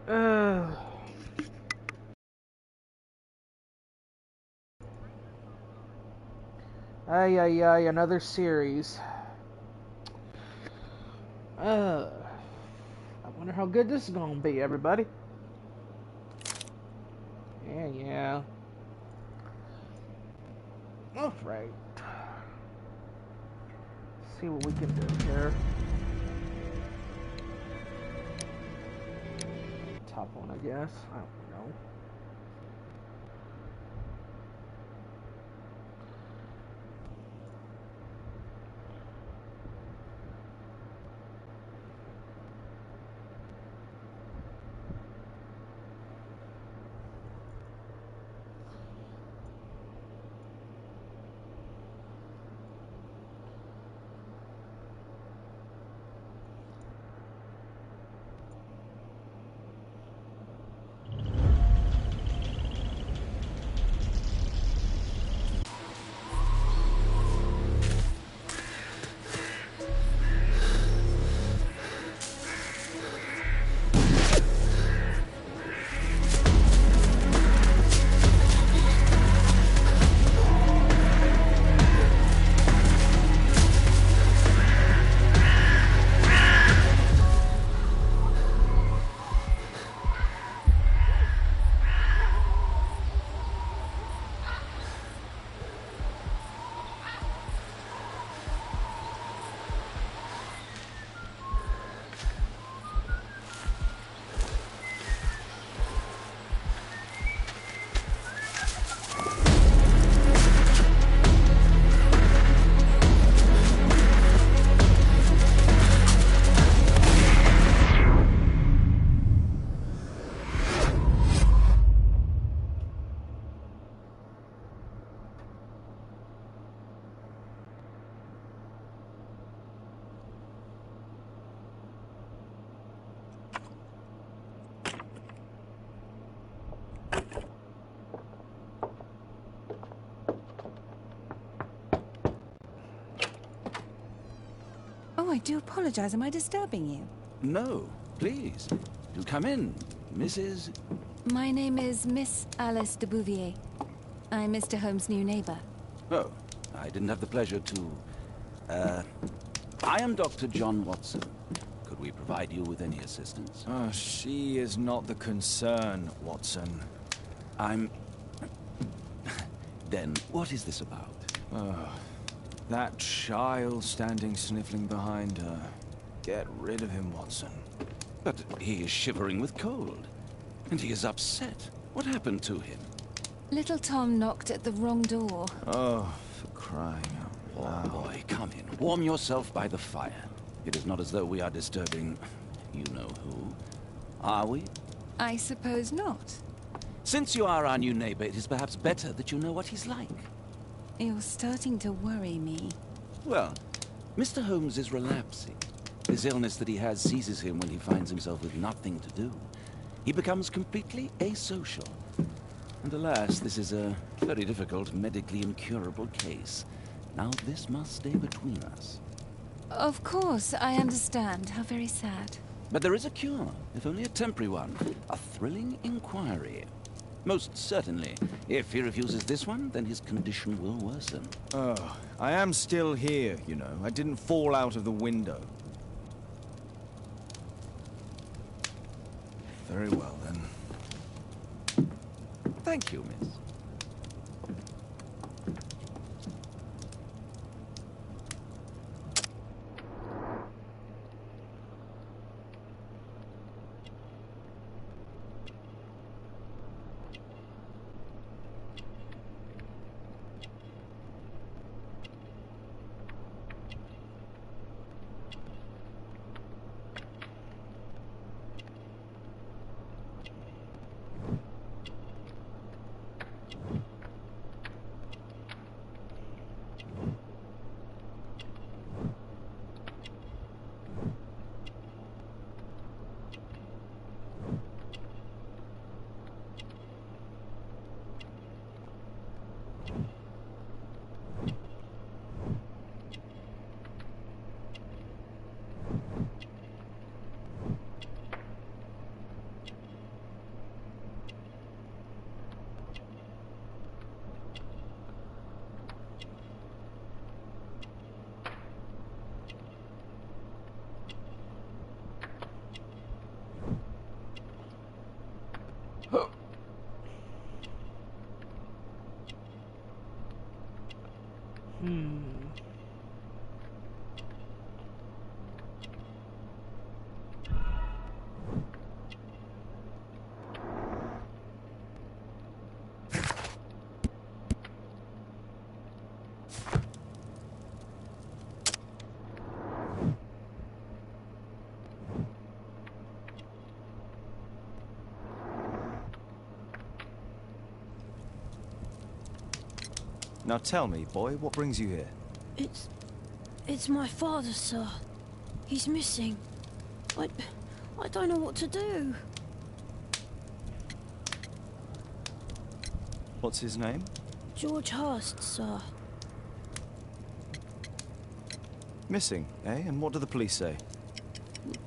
Uh, ay, ay, ay, another series. I wonder how good this is gonna be, everybody. Yeah, yeah. Alright. See what we can do here. Top one, I guess. I don't know. Oh, I do apologize. Am I disturbing you? No, please. Do come in, Mrs. My name is Miss Alice de Bouvier. I'm Mr. Holmes' new neighbor. Oh, I didn't have the pleasure to... I am Dr. John Watson. Could we provide you with any assistance? She is not the concern, Watson. I'm... Then, what is this about? That child standing sniffling behind her. Get rid of him, Watson. But he is shivering with cold. And he is upset. What happened to him? Little Tom knocked at the wrong door. Oh, for crying out loud. Oh, boy, come in. Warm yourself by the fire. It is not as though we are disturbing... you know who. Are we? I suppose not. Since you are our new neighbor, it is perhaps better that you know what he's like. You're starting to worry me. Well, Mr. Holmes is relapsing. This illness that he has seizes him when he finds himself with nothing to do. He becomes completely asocial. And alas, this is a very difficult, medically incurable case. Now this must stay between us. Of course, I understand. How very sad. But there is a cure, if only a temporary one. A thrilling inquiry. Most certainly. If he refuses this one, then his condition will worsen. Oh, I am still here, you know. I didn't fall out of the window. Very well, then. Thank you, miss. Now tell me, boy, what brings you here? It's my father, sir. He's missing. I don't know what to do. What's his name? George Hurst, sir. Missing, eh? And what do the police say?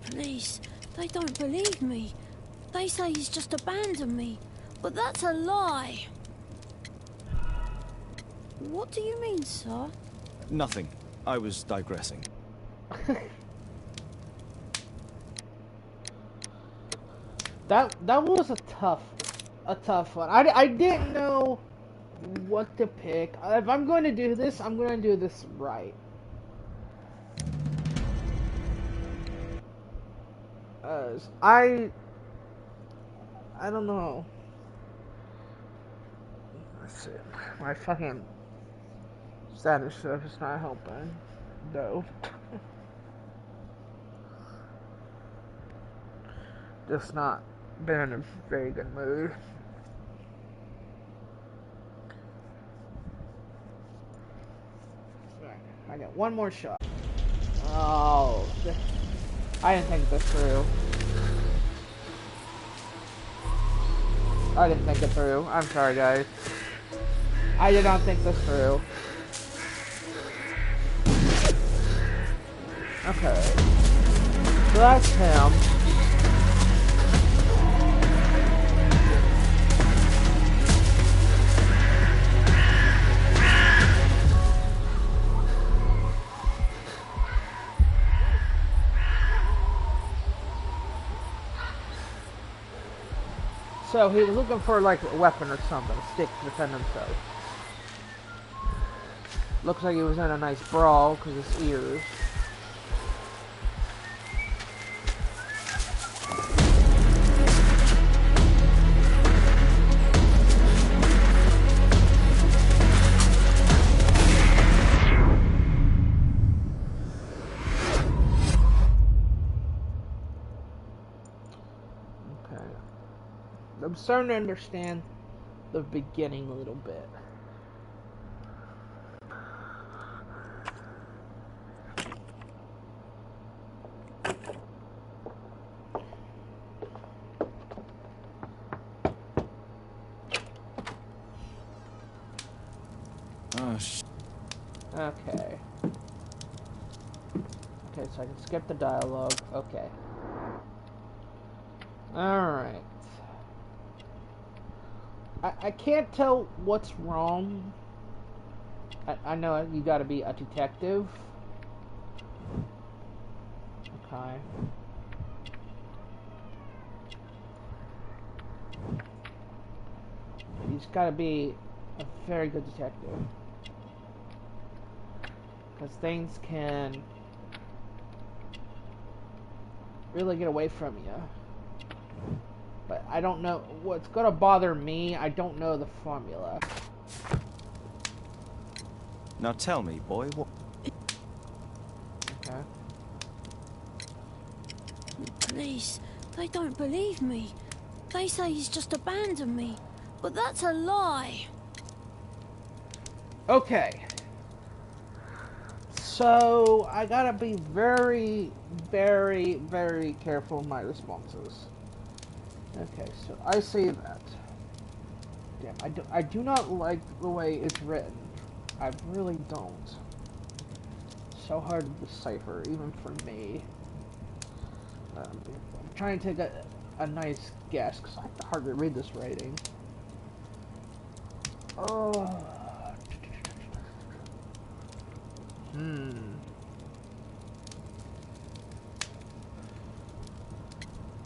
Police, they don't believe me. They say he's just abandoned me. But that's a lie. What do you mean, sir? Nothing. I was digressing. That was a tough one. I didn't know what to pick. If I'm going to do this, I'm going to do this right. I don't know. Let's see. My fucking status stuff is not helping, though. Just not been in a very good mood. Right, I got one more shot. Oh, I didn't think this through. I didn't think it through. I'm sorry, guys. I did not think this through. Okay. So that's him. So he was looking for like a weapon or something, a stick to defend himself. Looks like he was in a nice brawl because his ears. I'm starting to understand the beginning a little bit. Oh, Okay. Okay, so I can skip the dialogue. Okay. Alright. I can't tell what's wrong. I know you gotta be a detective. Okay. He's gotta be a very good detective. Because things can really get away from you. But I don't know what's gonna bother me. I don't know the formula. now tell me, boy, what... Okay. Police, they don't believe me. They say he's just abandoned me. But that's a lie. Okay. So I gotta be very, very, very careful with my responses. Okay, so I say that. Damn, I do not like the way it's written. I really don't. So hard to decipher, even for me. I'm trying to take a nice guess, because I have to hardly read this writing. Oh.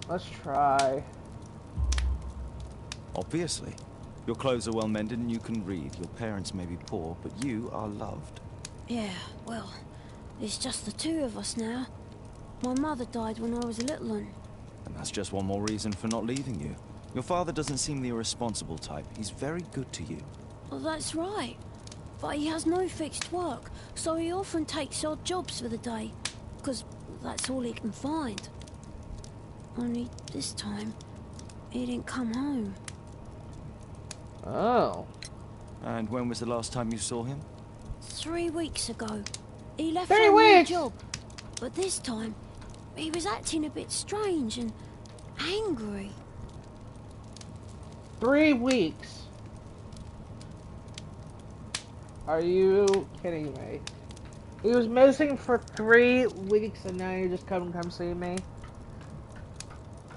Let's try. Obviously. Your clothes are well mended and you can read. Your parents may be poor, but you are loved. Yeah, well, it's just the two of us now. My mother died when I was a little one. And that's just one more reason for not leaving you. Your father doesn't seem the irresponsible type. He's very good to you. Well, that's right. But he has no fixed work, so he often takes odd jobs for the day. Because that's all he can find. Only this time, he didn't come home. Oh. And when was the last time you saw him? 3 weeks ago. He left 3 for a new weeks? job. But this time, he was acting a bit strange and angry. 3 weeks. Are you kidding me? He was missing for 3 weeks and now you're just come see me?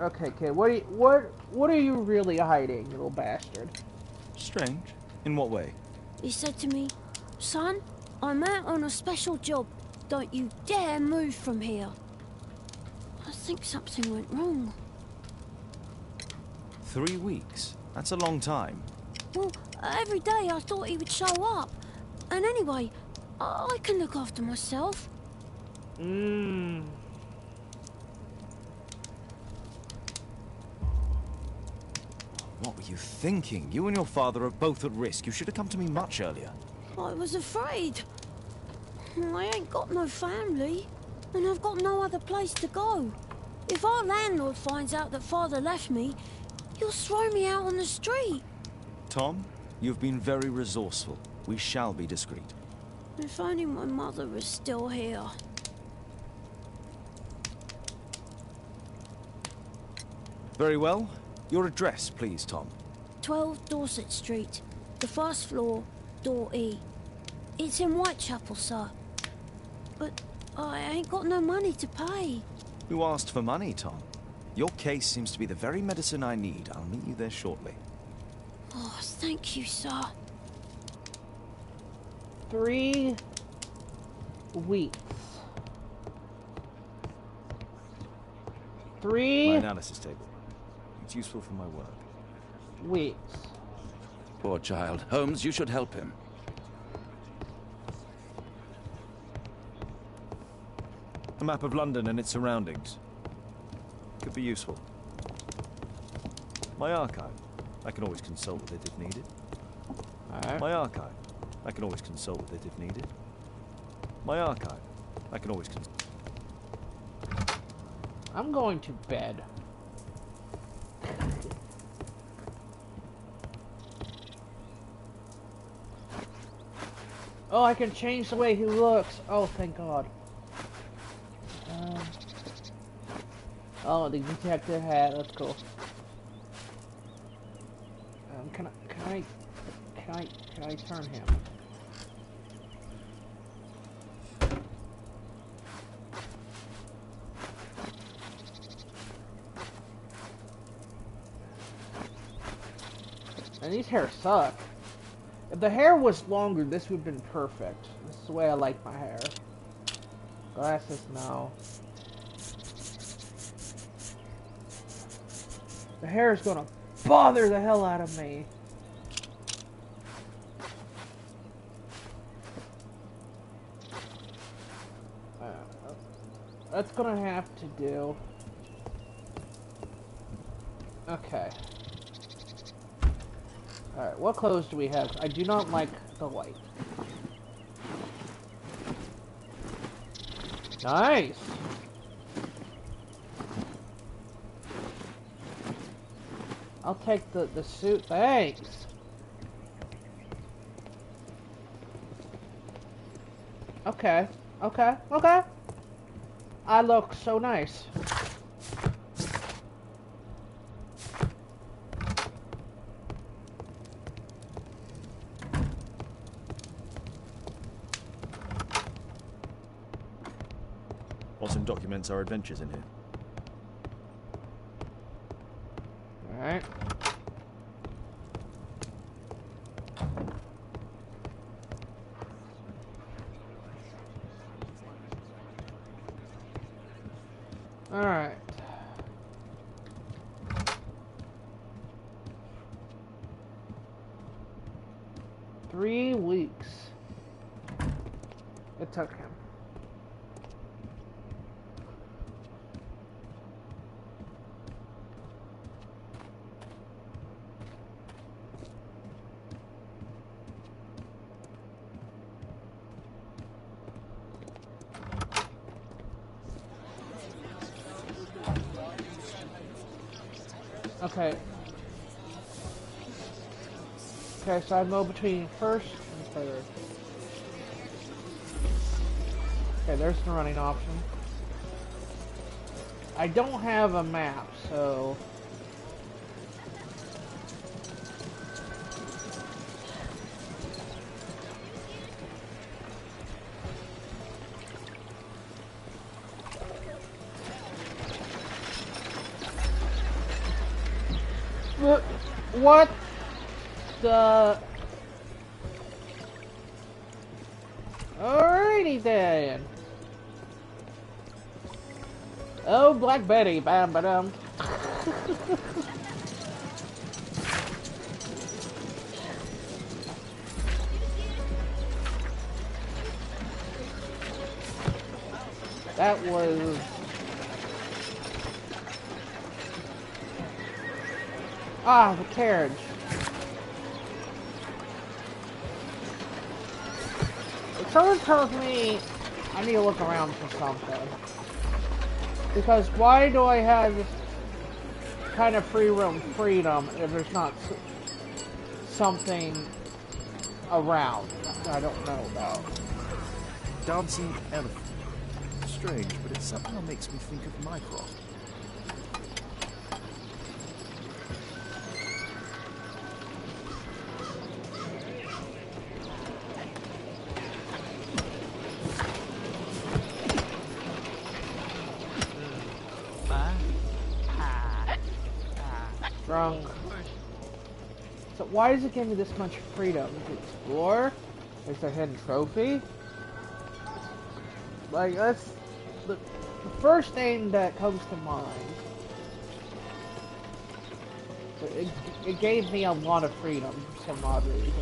Okay, kid, what are you really hiding, you little bastard? Strange. In what way? He said to me, "Son, I'm out on a special job. Don't you dare move from here." I think something went wrong. 3 weeks? That's a long time. Well, every day I thought he would show up. And anyway, I can look after myself. What were you thinking? You and your father are both at risk. You should have come to me much earlier. I was afraid. I ain't got no family, and I've got no other place to go. If our landlord finds out that father left me, he'll throw me out on the street. Tom, you've been very resourceful. We shall be discreet. If only my mother was still here. Very well. Your address, please, Tom. 12 Dorset Street, the first floor, door E. It's in Whitechapel, sir. But I ain't got no money to pay. Who asked for money, Tom? Your case seems to be the very medicine I need. I'll meet you there shortly. Oh, thank you, sir. 3 weeks. My 3 analysis table. It's useful for my work. weeks. Poor child. Holmes, you should help him. A map of London and its surroundings. Could be useful. My archive. I can always consult with it if needed. Alright. My archive. I can always consult with it if needed. My archive. I can always consult. I'm going to bed. Oh, I can change the way he looks. Oh, thank God. Oh, the detective hat. That's cool. Can I turn him? And these hairs suck. If the hair was longer, this would have been perfect. This is the way I like my hair. Glasses, no. The hair is gonna bother the hell out of me. That's gonna have to do. Okay. Alright, what clothes do we have? I do not like the white. Nice! I'll take the suit, thanks! Okay, okay, okay! I look so nice. Awesome documents our adventures in here. Alright. Alright. Three weeks. It took him. Okay. Okay, so I go between first and third. Okay, there's the running option. I don't have a map, so... What the... Alrighty then. Oh, Black Betty, bam ba dum. That was... Ah, the carriage. If someone tells me I need to look around for something. Because why do I have this kind of freedom if there's not something around I don't know about? Dancing elephant. Strange, but it somehow makes me think of Mycroft. Wrong. So why does it give me this much freedom to explore? Is there a hidden trophy? Like, that's the first thing that comes to mind. So it gave me a lot of freedom for some odd reason.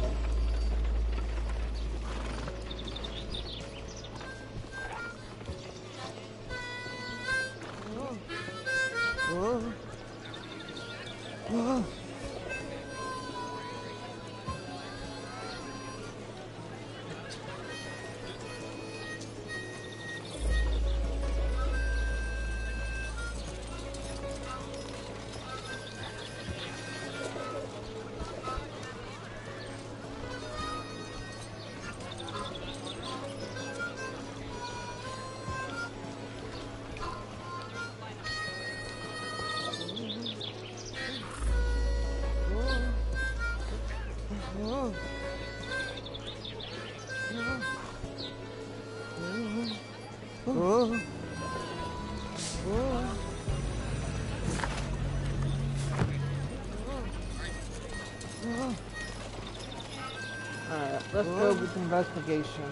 Alright, let's go with investigation.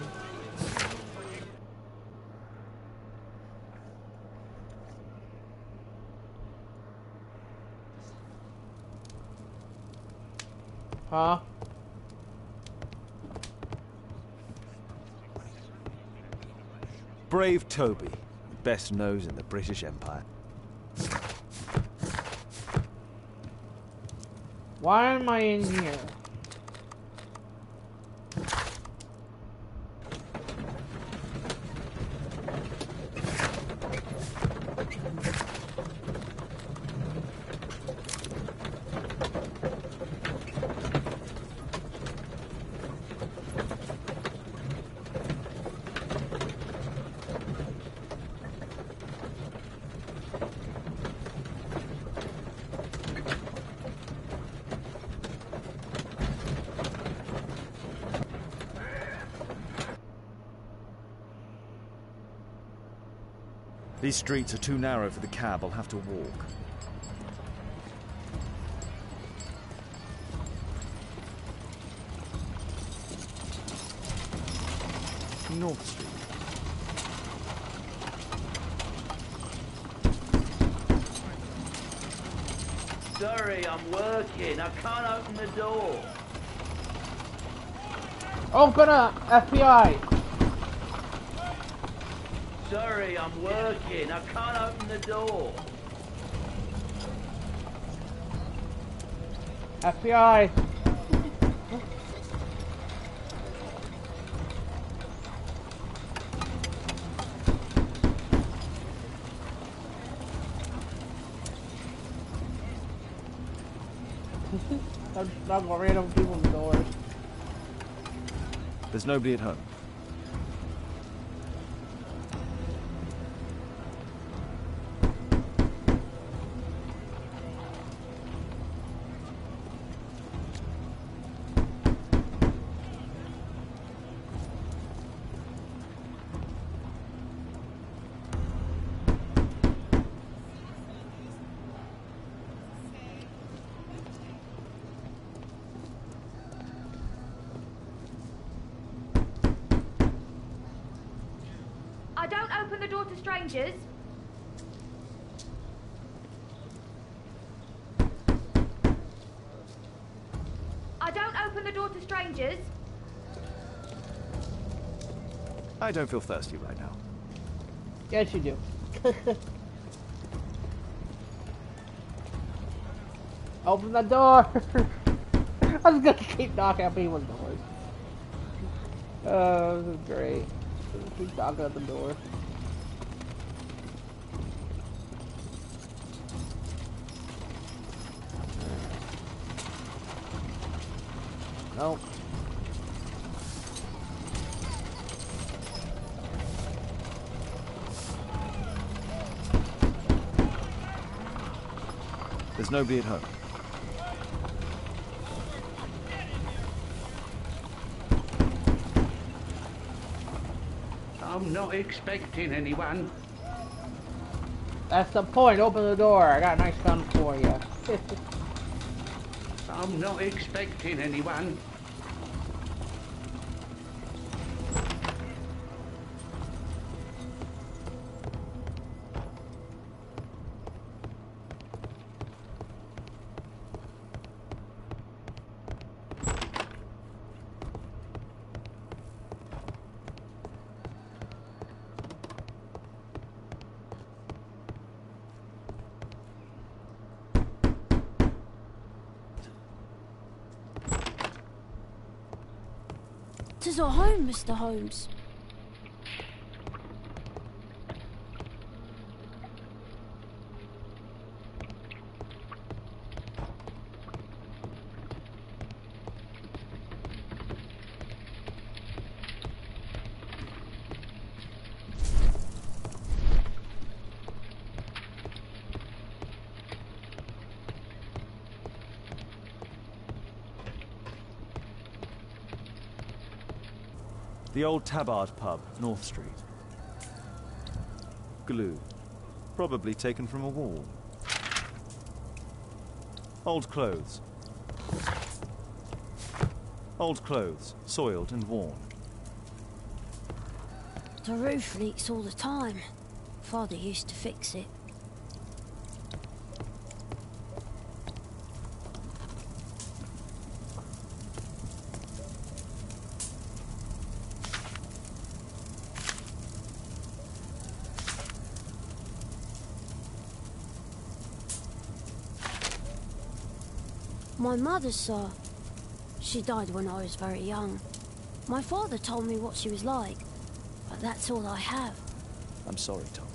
Huh? Brave Toby, best nose in the British Empire. Why am I in here? These streets are too narrow for the cab. I'll have to walk. North Street. Sorry, I'm working. I can't open the door. Open up! FBI! Sorry, I'm working. I can't open the door. FBI! I'm not gonna random people's doors. There's nobody at home. I don't open the door to strangers. I don't open the door to strangers. I don't feel thirsty right now. Yes, you do. Open the door! I was gonna keep knocking at people's doors. Oh, this is great. Keep knocking at the door. Nope. There's nobody at home. I'm not expecting anyone. That's the point. Open the door. I got a nice gun for you. I'm not expecting anyone. Tis our home, Mr. Holmes. The old Tabard pub, North Street. Glue. Probably taken from a wall. Old clothes. Old clothes, soiled and worn. The roof leaks all the time. Father used to fix it. My mother, sir, she died when I was very young. My father told me what she was like, but that's all I have. I'm sorry, Tom.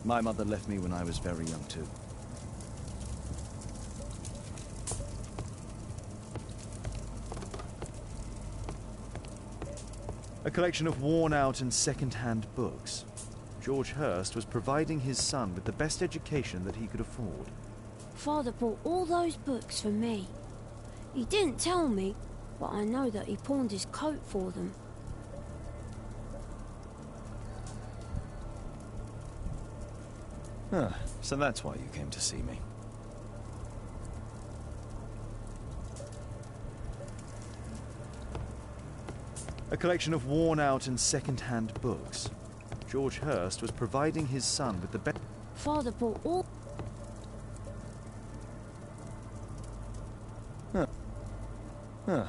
My mother left me when I was very young, too. A collection of worn-out and second-hand books. George Hurst was providing his son with the best education that he could afford. Father bought all those books for me. He didn't tell me, but I know that he pawned his coat for them. Ah, so that's why you came to see me. A collection of worn-out and second-hand books. George Hurst was providing his son with the best... Father bought all... Huh.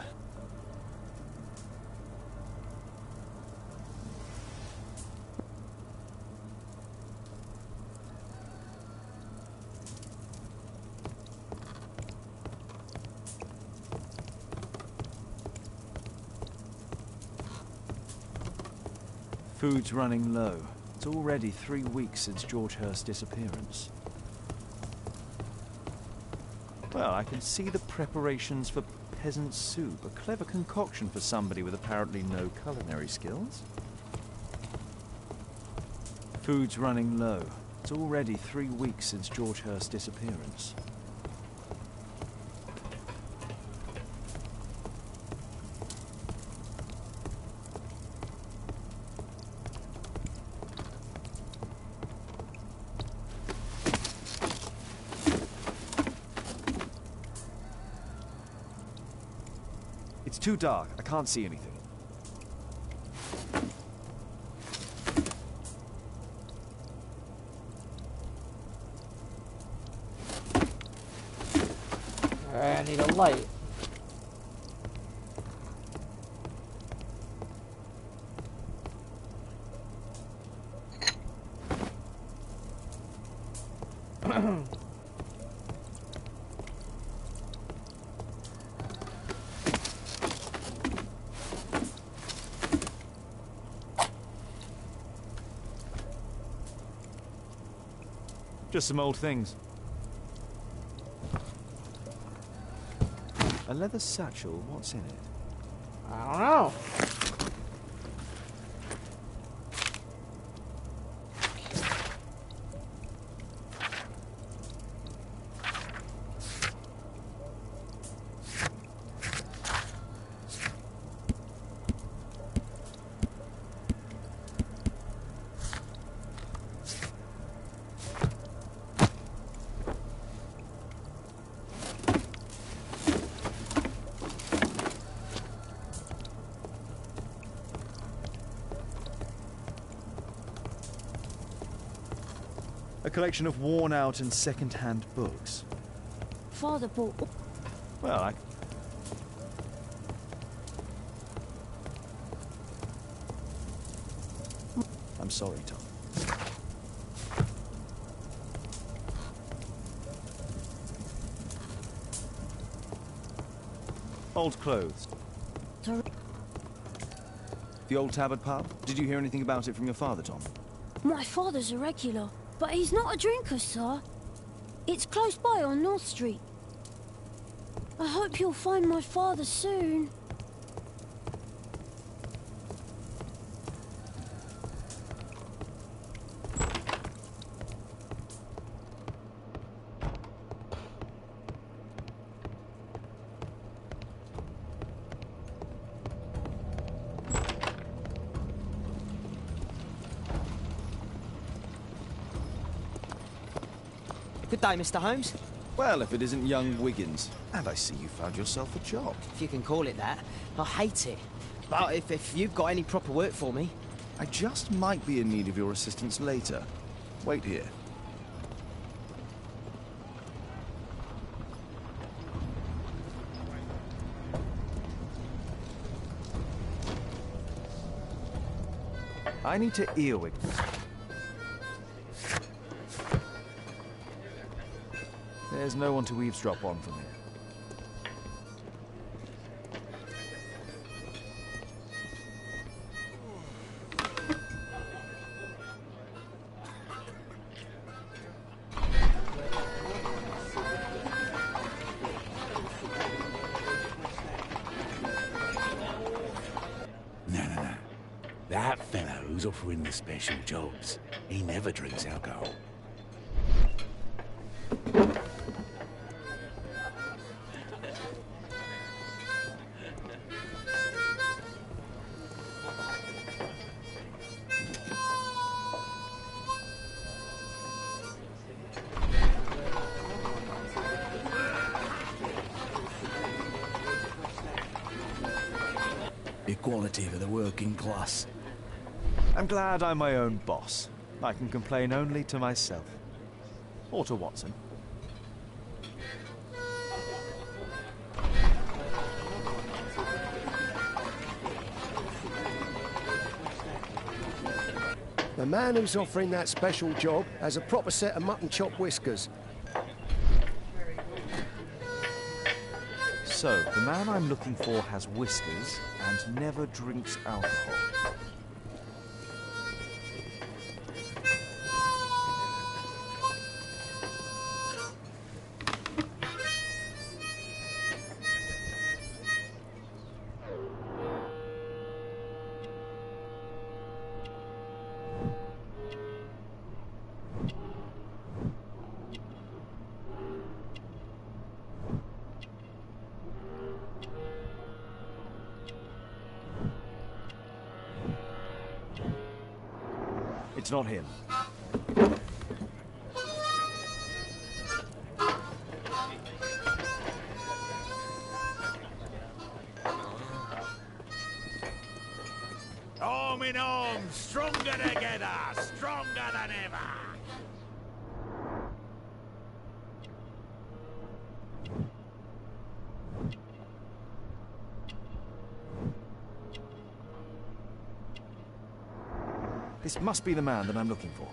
Food's running low. It's already 3 weeks since George Hurst's disappearance. Well, I can see the preparations for peasant soup. A clever concoction for somebody with apparently no culinary skills. Food's running low. It's already 3 weeks since George Hurst's disappearance. It's too dark. I can't see anything. I need a light. Just some old things. A leather satchel, what's in it? I don't know. A collection of worn-out and second-hand books. Father bought... Well, I'm sorry, Tom. Old clothes. The old Tabard pub? Did you hear anything about it from your father, Tom? My father's a regular, but he's not a drinker, sir. It's close by on North Street. I hope you'll find my father soon. Good day, Mr. Holmes. Well, if it isn't young Wiggins. And I see you found yourself a job. If you can call it that. I hate it. But if you've got any proper work for me... I just might be in need of your assistance later. Wait here. I need to earwig. There's no one to eavesdrop on from here. No. That fellow who's offering the special jobs, he never drinks alcohol. Equality for the working class. I'm glad I'm my own boss. I can complain only to myself. Or to Watson. The man who's offering that special job has a proper set of mutton chop whiskers. So, the man I'm looking for has whiskers and never drinks alcohol. It's not him. Arm in arm, stronger together, stronger than ever. This must be the man that I'm looking for.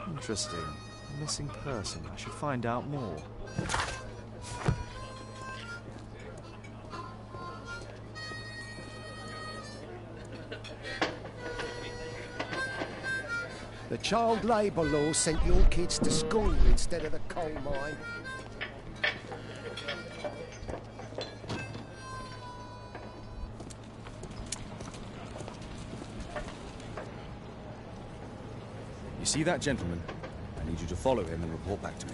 Interesting. A missing person. I should find out more. The child labour law sent your kids to school instead of the coal mine. You see that gentleman? I need you to follow him and report back to me.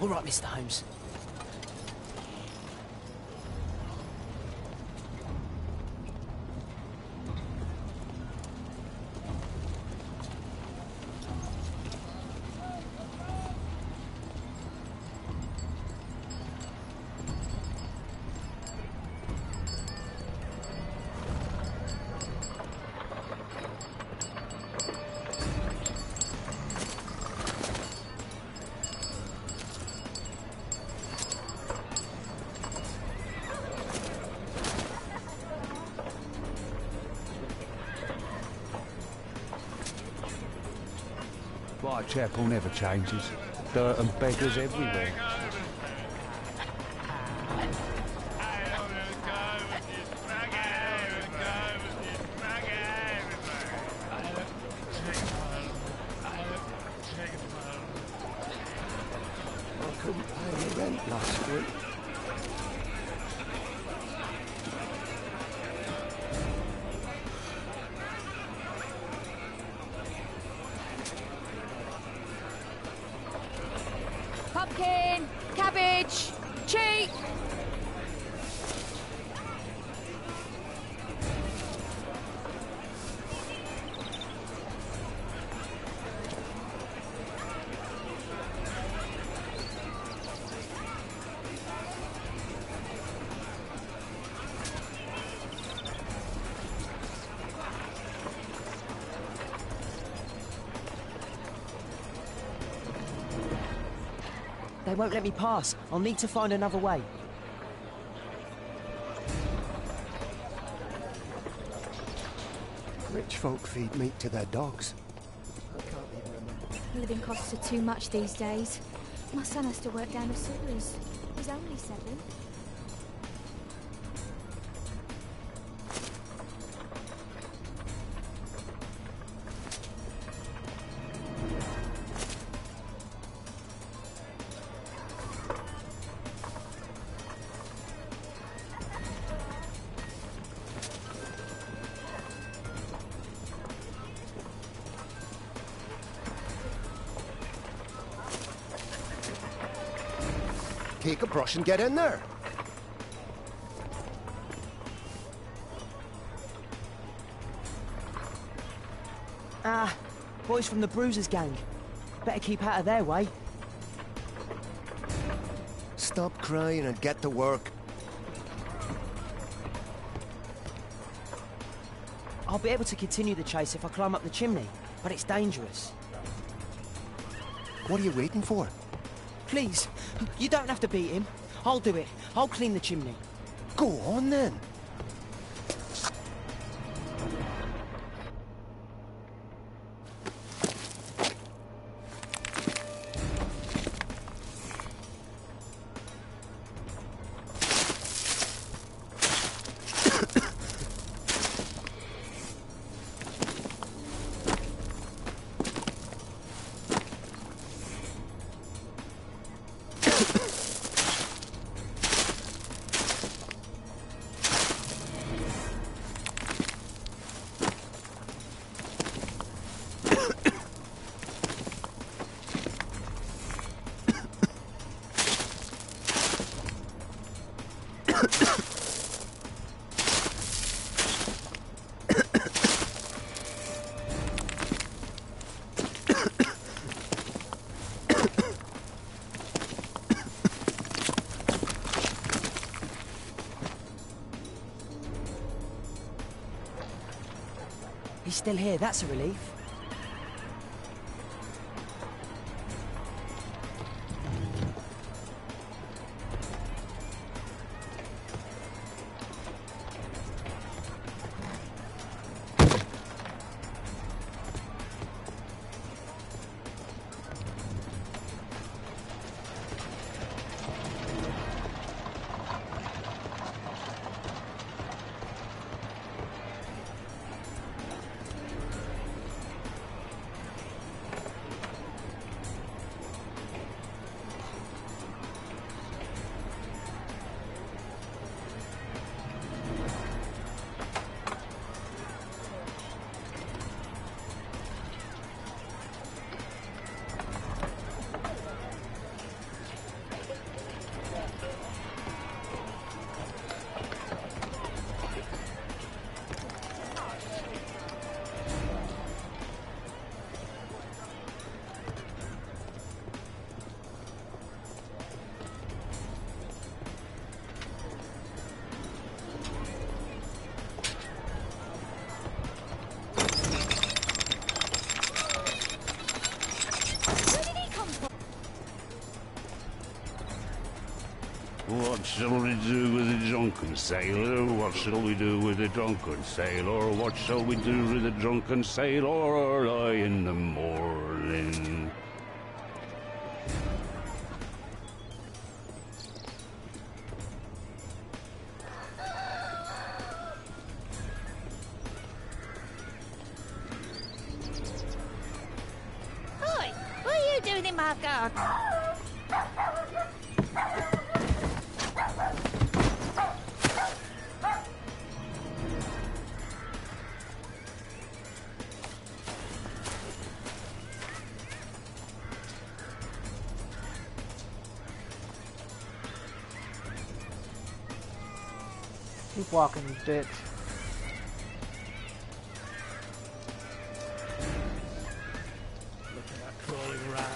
All right, Mr. Holmes. Whitechapel never changes. Dirt and beggars everywhere. I couldn't pay the rent last week. Pumpkin, cabbage, cheek. They won't let me pass. I'll need to find another way. Rich folk feed meat to their dogs. I can't even remember. Living costs are too much these days. My son has to work down the sewers. He's only 7. Take a brush and get in there. Ah, boys from the Bruisers gang. Better keep out of their way. Stop crying and get to work. I'll be able to continue the chase if I climb up the chimney. but it's dangerous. What are you waiting for? Please, you don't have to beat him. I'll do it. I'll clean the chimney. Go on then. He's still here, that's a relief. What shall we do with the drunken sailor? What shall we do with the drunken sailor? What shall we do with the drunken sailor early in the morning? Oi, what are you doing in my garden? Keep walking, bitch. Look at that crawling rat.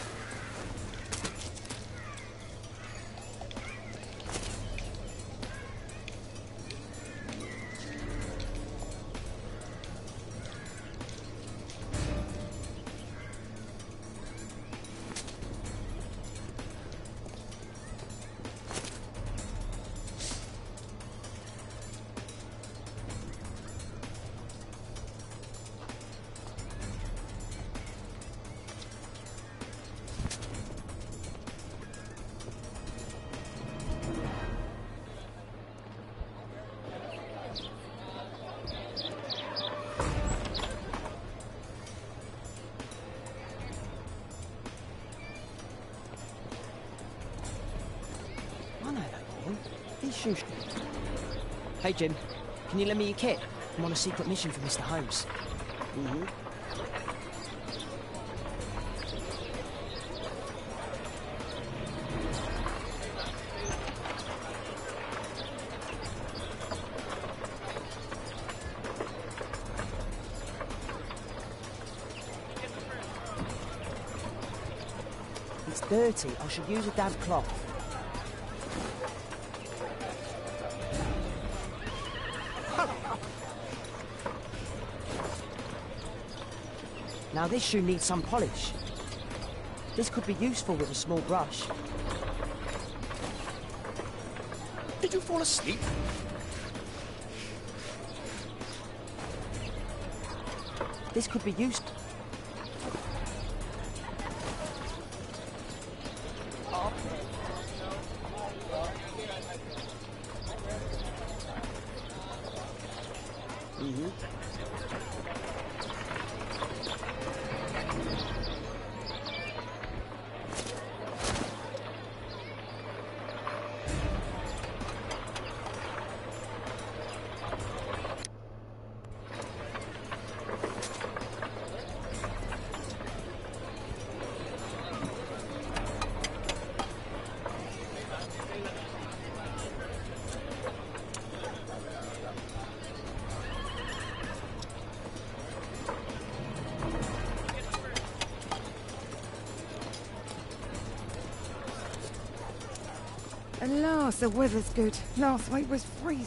Hey Jim, can you lend me your kit? I'm on a secret mission for Mr. Holmes. It's dirty. I should use a damp cloth. Now this shoe needs some polish. This could be useful with a small brush. Did you fall asleep? This could be used. At last, the weather's good. Last week was freezing.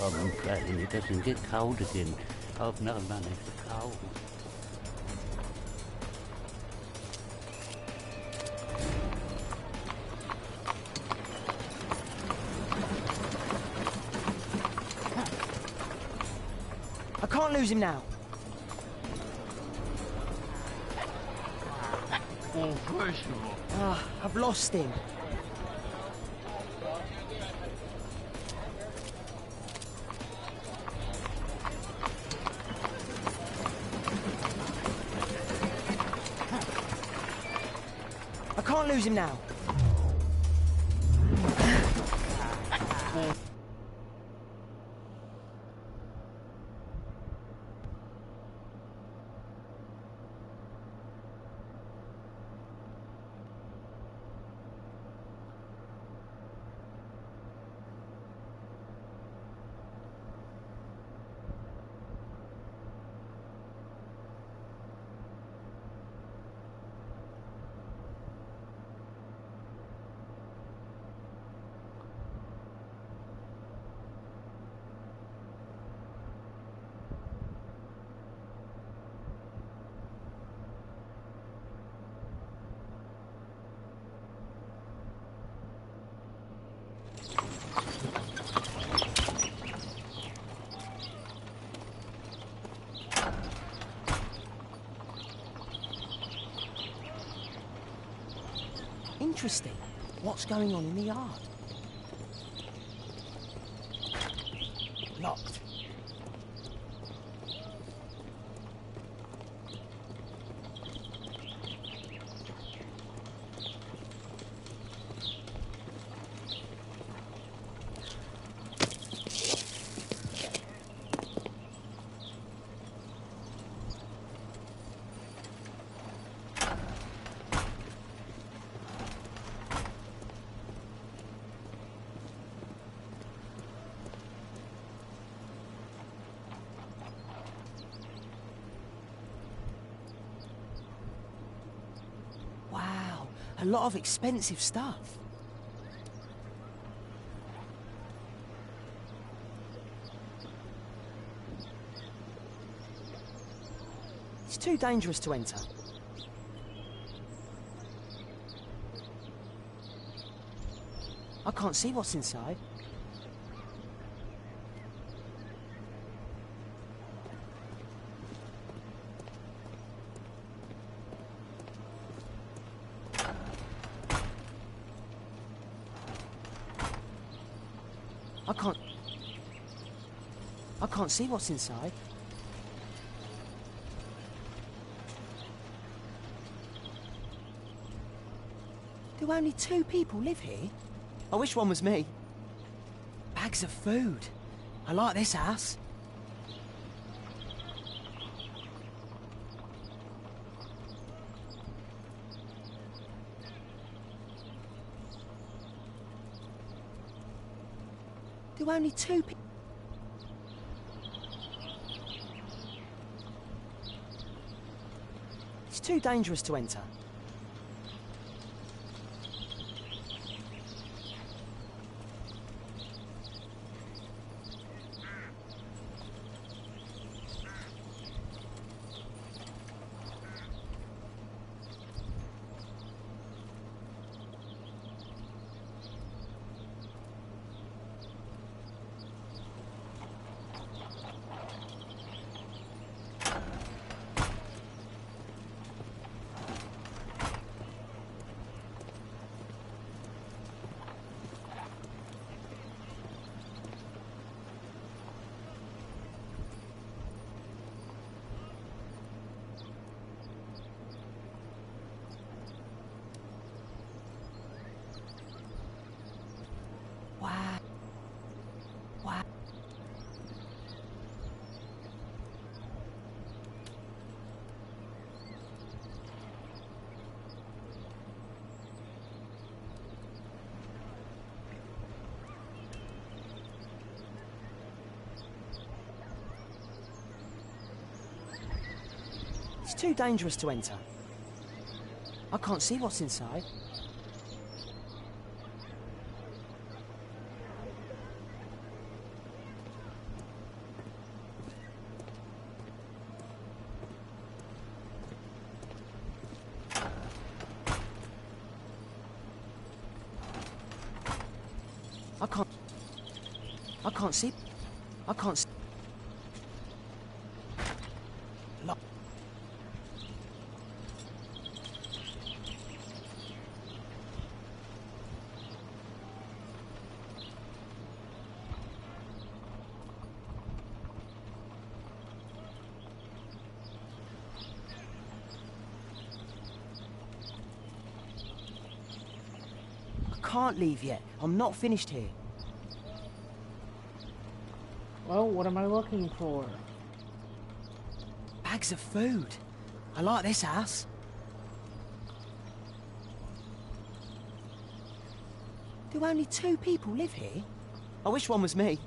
I'm glad it doesn't get cold again. I've no money for coal. I can't lose him now. Oh, first of all. Ah, I've lost him. I can't lose him now. Interesting. What's going on in the yard? Locked. Wow, a lot of expensive stuff. It's too dangerous to enter. I can't see what's inside. I can't see what's inside. Do only 2 people live here? I wish one was me. Bags of food. I like this house. Do only 2 people... It's too dangerous to enter. too dangerous to enter. I can't see what's inside. I can't see. I can't see. I can't leave yet. I'm not finished here. Well, what am I looking for? Bags of food. I like this house. Do only 2 people live here? I wish one was me.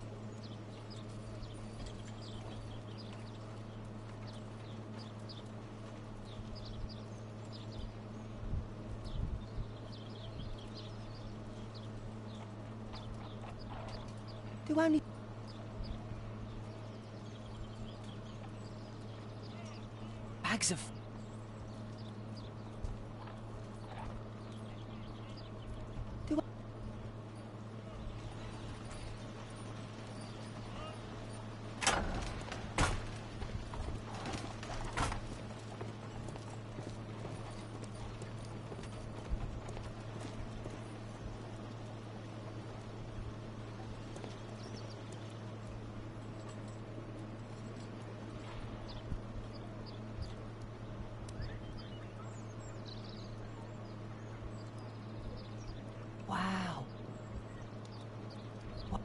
Do only... Bags of... Do I... Wow. What?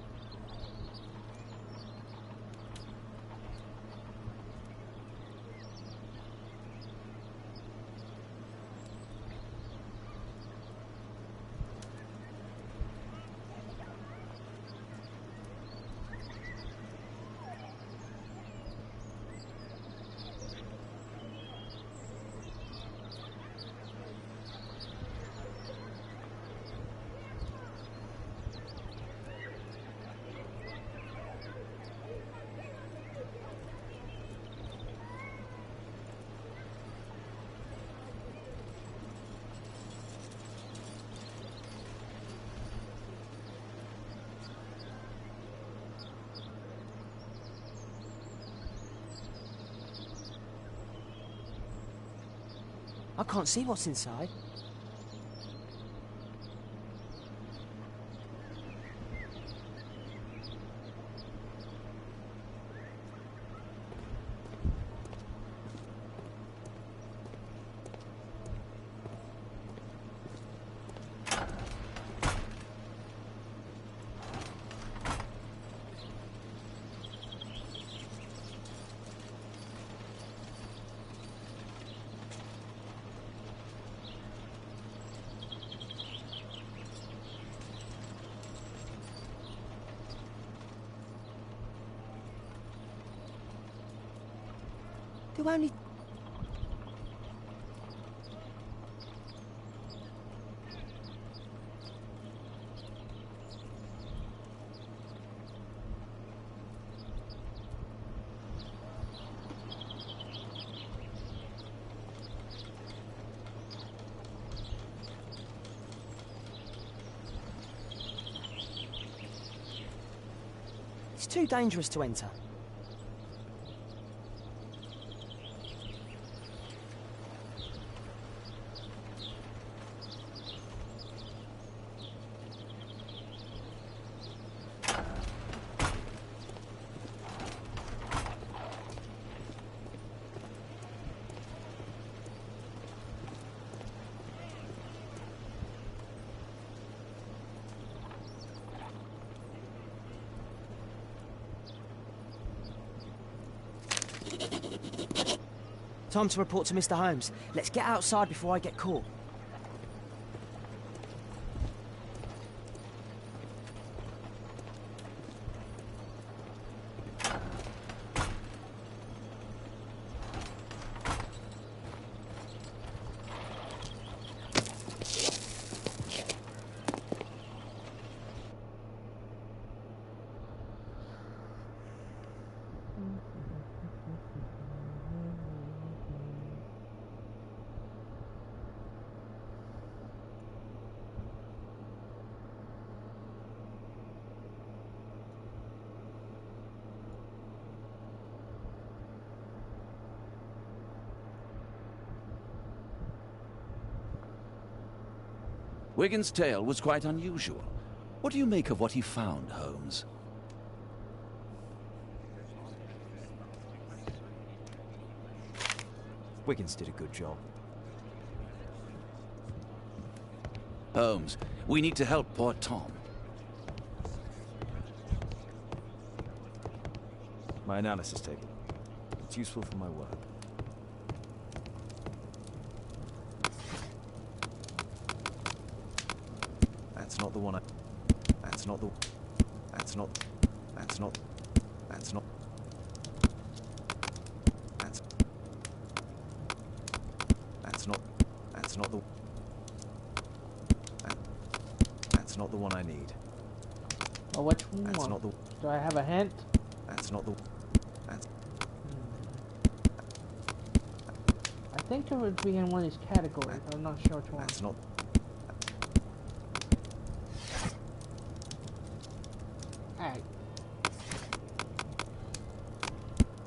I can't see what's inside. Do only... It's too dangerous to enter. Time to report to Mr. Holmes. Let's get outside before I get caught. Wigan's tale was quite unusual. What do you make of what he found, Holmes? Wiggins did a good job. Holmes, we need to help poor Tom. My analysis table. It's useful for my work. That's not the one I... That's not the... That's not... That's not... That's not... That's... That's not... That's not the... That's not the one I need. Oh, which one? That's not the... Do I have a hint? That's not the... That's... I think it would be in one of these categories. I'm not sure which one. That's not... Alright.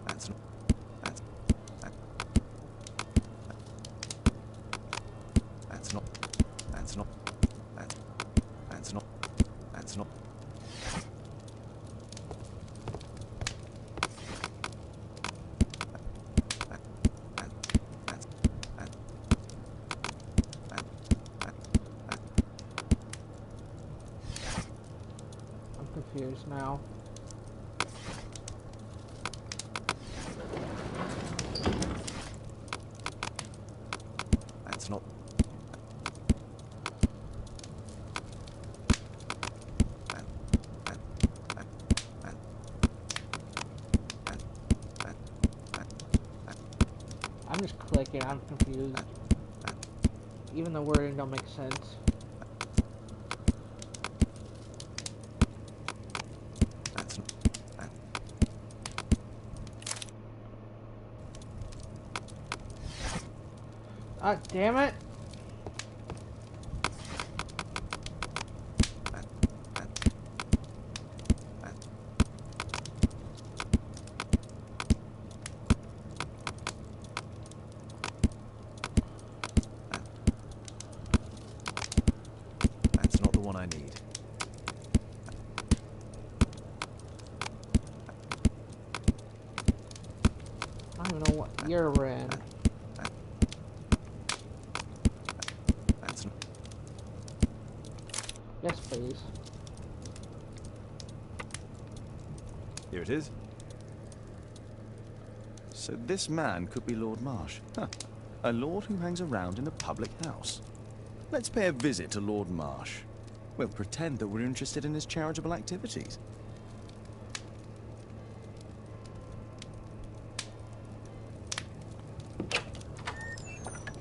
That's not... That's... That's not... That's not... That's not... That's not... I'm confused now. That's not... I'm just clicking, I'm confused. Even the wording don't make sense. Ah, damn it! That's not the one I need. I don't know what year we're in. That's not... Yes, please. Here it is. So this man could be Lord Marsh. Huh. A lord who hangs around in a public house. Let's pay a visit to Lord Marsh. We'll pretend that we're interested in his charitable activities.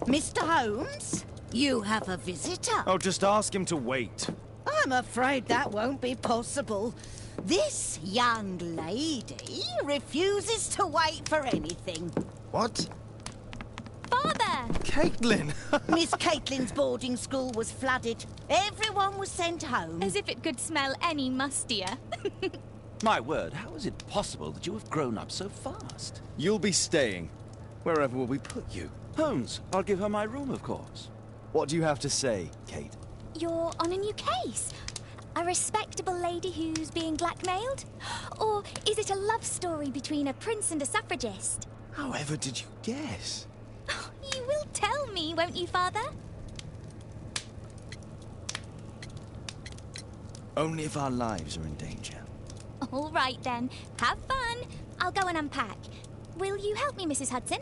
Mr. Holmes, you have a visitor. Oh, just ask him to wait. I'm afraid that won't be possible. This young lady refuses to wait for anything. What? Father! Caitlin! Miss Caitlin's boarding school was flooded. Everyone was sent home. As if it could smell any mustier. My word, how is it possible that you have grown up so fast? You'll be staying. Wherever will we put you? Holmes, I'll give her my room, of course. What do you have to say, Kate? You're on a new case. A respectable lady who's being blackmailed? Or is it a love story between a prince and a suffragist? However did you guess? You will tell me, won't you, Father? Only if our lives are in danger. All right, then. Have fun. I'll go and unpack. Will you help me, Mrs. Hudson?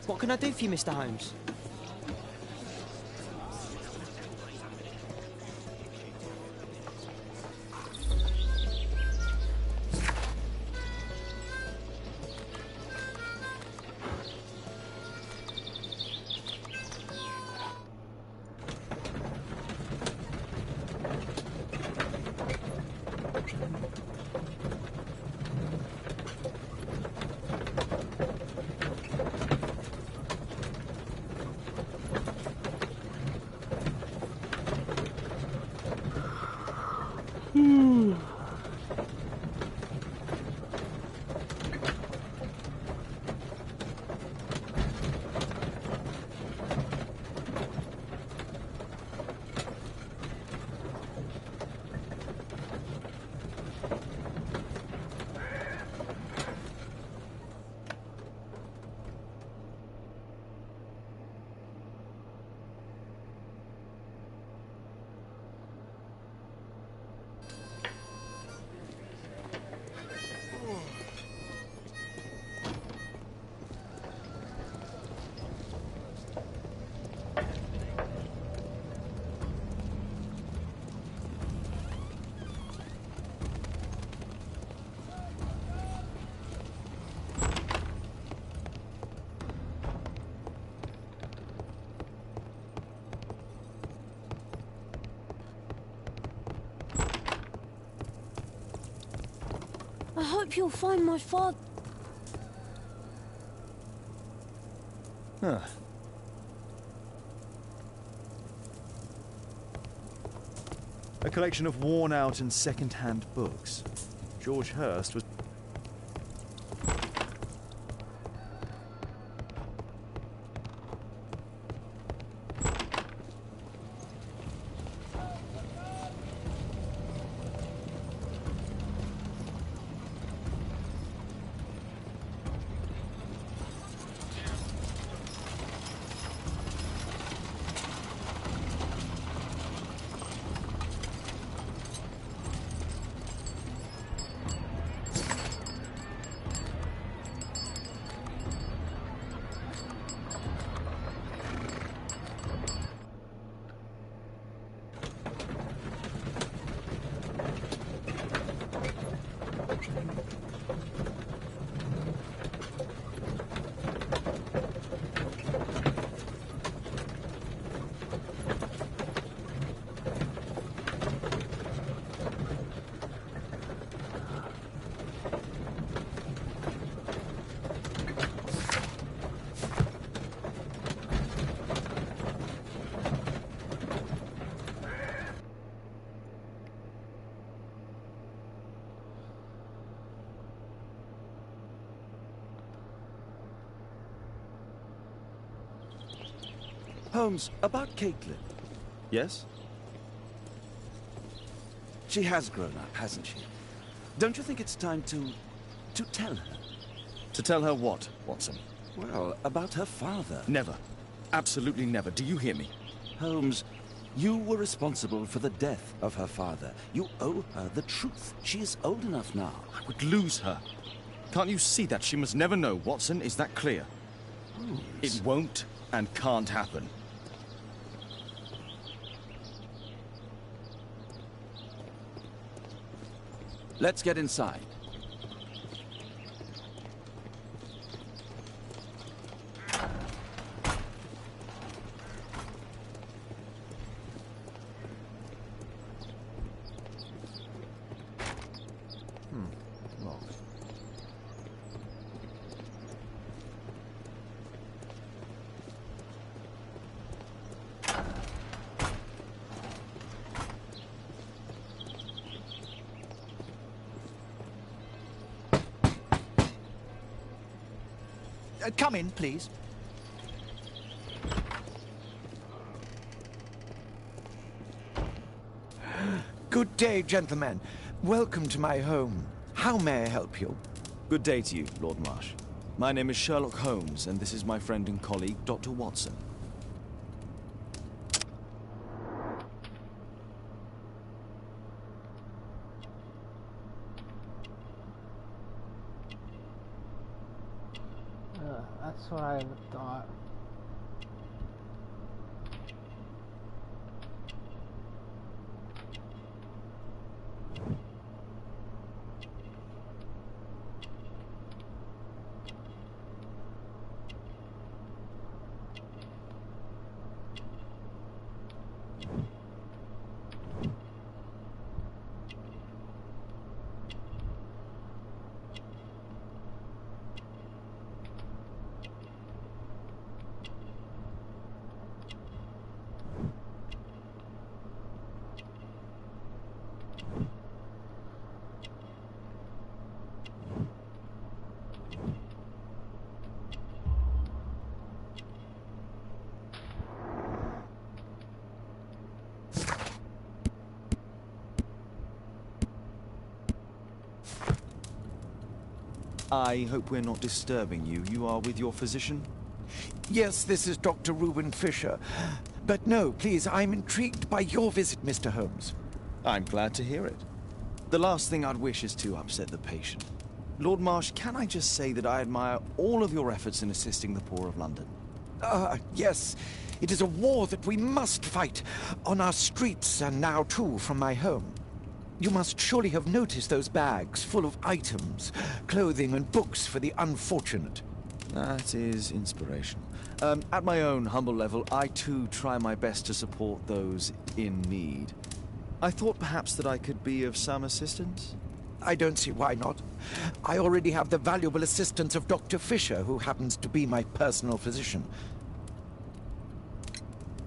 What can I do for you, Mr. Holmes? hope you'll find my father. Huh. A collection of worn-out and second-hand books. George Hurst was... Holmes, about Caitlin. Yes? She has grown up, hasn't she? Don't you think it's time to tell her? To tell her what, Watson? Well, about her father. Never. Absolutely never. Do you hear me? Holmes, you were responsible for the death of her father. You owe her the truth. She is old enough now. I would lose her. Can't you see that? She must never know, Watson. Is that clear? Holmes. It won't and can't happen. Let's get inside. Locked. Come in, please. Good day, gentlemen. Welcome to my home. How may I help you? Good day to you, Lord Marsh. My name is Sherlock Holmes, and this is my friend and colleague, Dr. Watson. That's what I thought. I hope we're not disturbing you. You are with your physician? Yes, this is Dr. Reuben Fisher. But no, please, I'm intrigued by your visit, Mr. Holmes. I'm glad to hear it. The last thing I'd wish is to upset the patient. Lord Marsh, can I just say that I admire all of your efforts in assisting the poor of London? Yes. It is a war that we must fight, on our streets and now, too, from my home. You must surely have noticed those bags full of items, clothing and books for the unfortunate. That is inspirational. At my own humble level, I too try my best to support those in need. I thought perhaps that I could be of some assistance. I don't see why not. I already have the valuable assistance of Dr. Fisher, who happens to be my personal physician.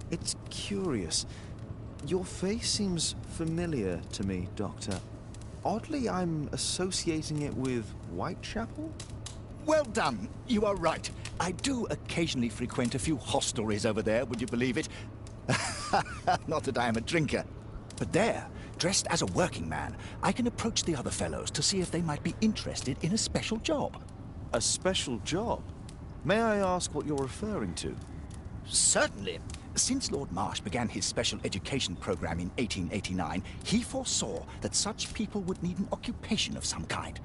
It's curious. Your face seems familiar to me, Doctor. Oddly, I'm associating it with Whitechapel? Well done. You are right. I do occasionally frequent a few hostelries over there, would you believe it? Not that I am a drinker. But there, dressed as a working man, I can approach the other fellows to see if they might be interested in a special job. A special job? May I ask what you're referring to? Certainly. Since Lord Marsh began his special education program in 1889, he foresaw that such people would need an occupation of some kind.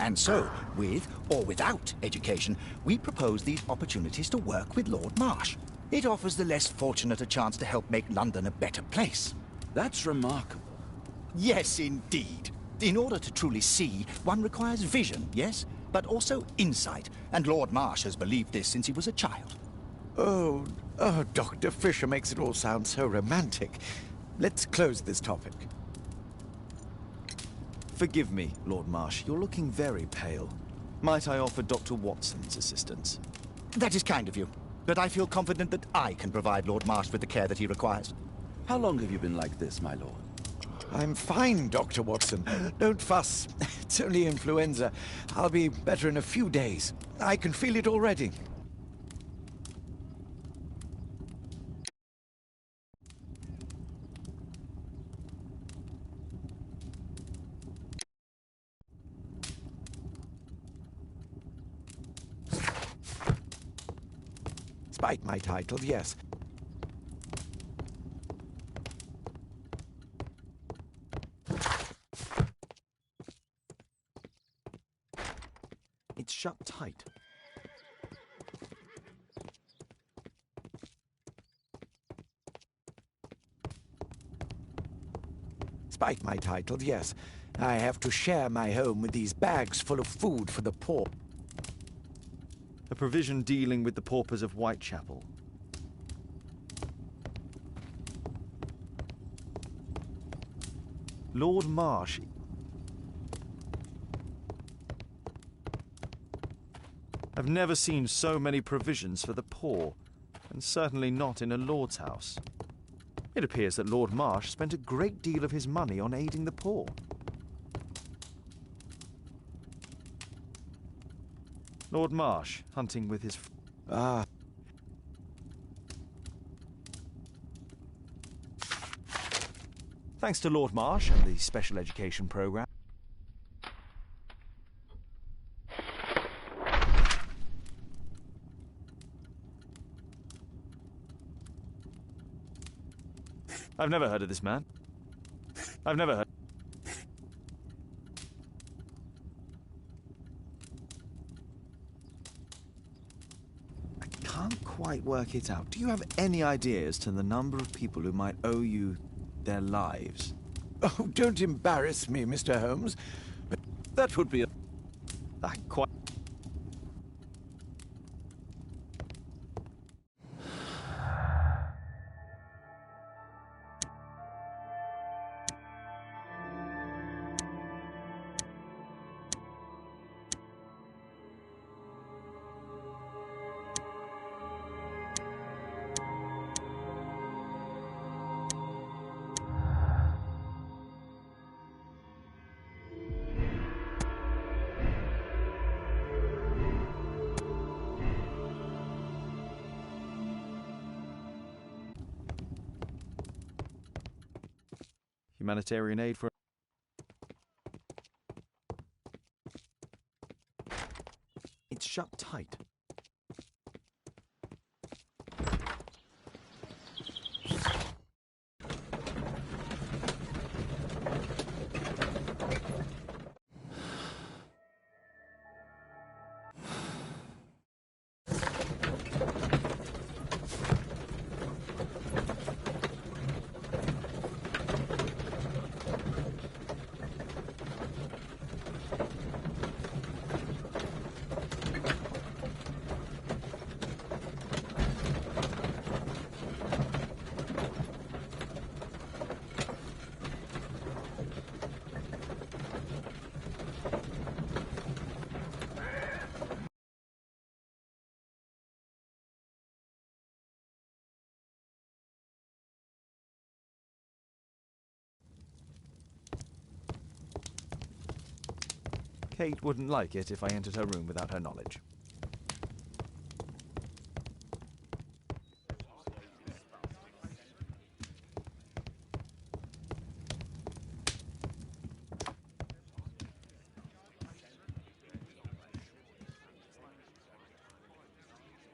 And so, with or without education, we propose these opportunities to work with Lord Marsh. It offers the less fortunate a chance to help make London a better place. That's remarkable. Yes, indeed. In order to truly see, one requires vision, yes, but also insight. And Lord Marsh has believed this since he was a child. Oh, Dr. Fisher makes it all sound so romantic. Let's close this topic. Forgive me, Lord Marsh. You're looking very pale. Might I offer Dr. Watson's assistance? That is kind of you, but I feel confident that I can provide Lord Marsh with the care that he requires. How long have you been like this, my lord? I'm fine, Dr. Watson. Don't fuss. It's only influenza. I'll be better in a few days. I can feel it already. Despite my title, yes. It's shut tight. Despite my title, yes. I have to share my home with these bags full of food for the poor. A provision dealing with the paupers of Whitechapel. Lord Marsh. I've never seen so many provisions for the poor, and certainly not in a lord's house. It appears that Lord Marsh spent a great deal of his money on aiding the poor. Lord Marsh, hunting with his... Thanks to Lord Marsh and the special education program. I've never heard of this man. I've never heard... I can't quite work it out. Do you have any idea as to the number of people who might owe you their lives? Oh, don't embarrass me, Mr. Holmes. That would be a... quite... Humanitarian aid for... It's shut tight. Kate wouldn't like it if I entered her room without her knowledge.